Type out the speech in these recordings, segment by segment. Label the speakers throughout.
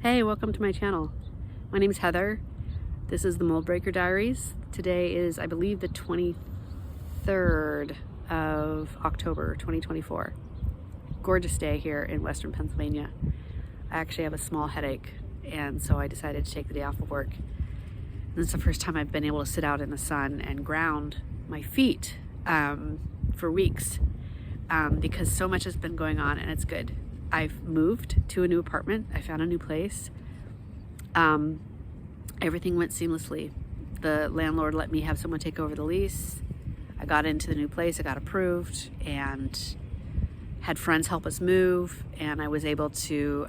Speaker 1: Hey, welcome to my channel. My name is Heather. This is the Moldbreaker Diaries. Today is, I believe, the 23rd of October, 2024. Gorgeous day here in Western Pennsylvania. I actually have a small headache, and so I decided to take the day off of work. And this is the first time I've been able to sit out in the sun and ground my feet for weeks because so much has been going on, and it's good. I've moved to a new apartment. I found a new place. Everything went seamlessly. The landlord let me have someone take over the lease. I got into the new place, I got approved, and had friends help us move, and I was able to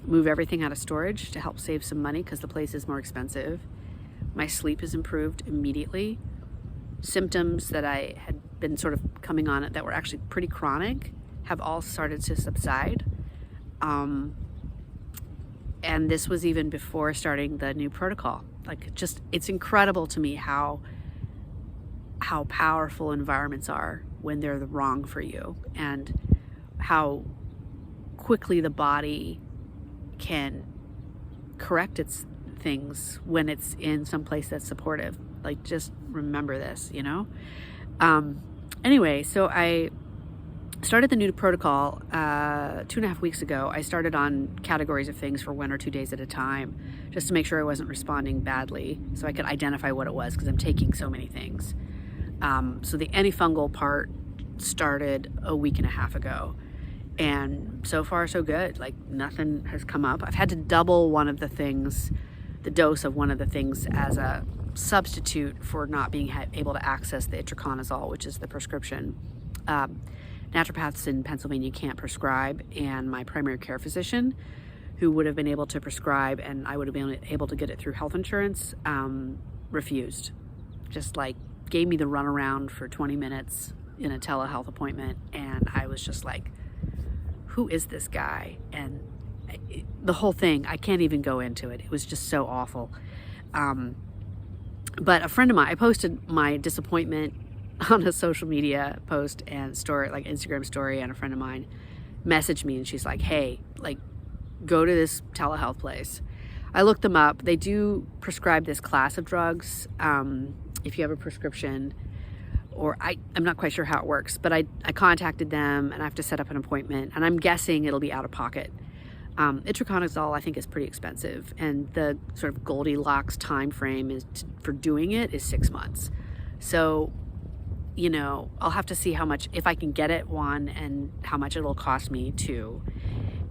Speaker 1: move everything out of storage to help save some money because the place is more expensive. My sleep has improved immediately. Symptoms that I had been sort of coming on that were actually pretty chronic have all started to subside. And this was even before starting the new protocol. It's incredible to me how powerful environments are when they're wrong for you, and how quickly the body can correct its things when it's in some place that's supportive. Just remember this, you know? Anyway, so I started the new protocol 2.5 weeks ago. I started on categories of things for 1 or 2 days at a time, just to make sure I wasn't responding badly, so I could identify what it was, because I'm taking so many things. So the antifungal part started a 1.5 weeks ago, and so far so good. Nothing has come up. I've had to double one of the things, the dose of one of the things, as a substitute for not being able to access the itraconazole, which is the prescription. Naturopaths in Pennsylvania can't prescribe, and my primary care physician, who would have been able to prescribe and I would have been able to get it through health insurance, refused. Just gave me the runaround for 20 minutes in a telehealth appointment, and I was just like, who is this guy? And the whole thing, I can't even go into it. It was just so awful. But a friend of mine, I posted my disappointment on a social media post and story, Instagram story, and a friend of mine messaged me, and she's like, hey, go to this telehealth place. I looked them up. They do prescribe this class of drugs if you have a prescription, or I'm not quite sure how it works, but I contacted them, and I have to set up an appointment, and I'm guessing it'll be out of pocket. Itraconazole, I think, is pretty expensive, and the sort of Goldilocks time frame for doing it is 6 months. So, you know, I'll have to see how much, if I can get it, one, and how much it'll cost me, two.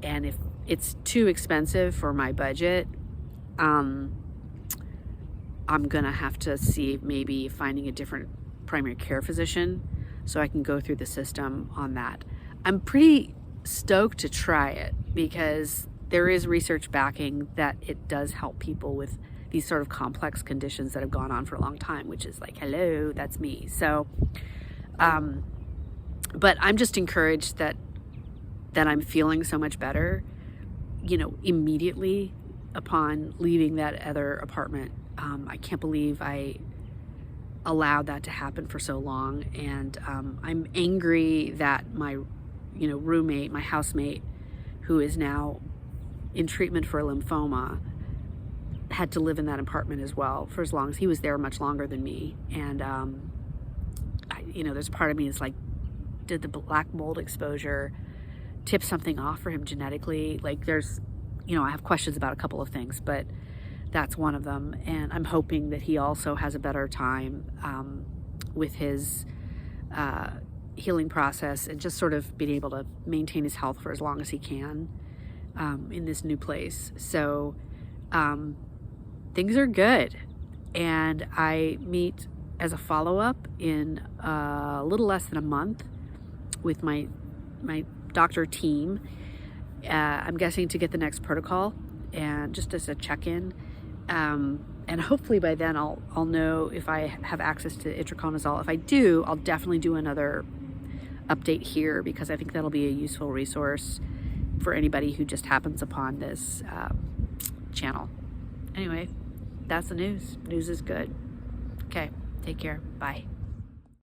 Speaker 1: And if it's too expensive for my budget, I'm gonna have to see maybe finding a different primary care physician so I can go through the system on that. I'm pretty stoked to try it because there is research backing that it does help people with these sort of complex conditions that have gone on for a long time, which is hello, that's me. So, but I'm just encouraged that I'm feeling so much better, you know, immediately upon leaving that other apartment. I can't believe I allowed that to happen for so long, and I'm angry that my roommate, my housemate, who is now in treatment for lymphoma, had to live in that apartment as well for as long as he was there, much longer than me. And there's part of me is did the black mold exposure tip something off for him genetically? There's, I have questions about a couple of things, but that's one of them. And I'm hoping that he also has a better time with his healing process, and just sort of being able to maintain his health for as long as he can in this new place. So things are good, and I meet as a follow-up in a little less than a month with my doctor team. I'm guessing to get the next protocol, and just as a check-in, and hopefully by then I'll know if I have access to itraconazole. If I do, I'll definitely do another update here, because I think that'll be a useful resource for anybody who just happens upon this channel. Anyway, that's the news. News is good. Okay, take care. Bye.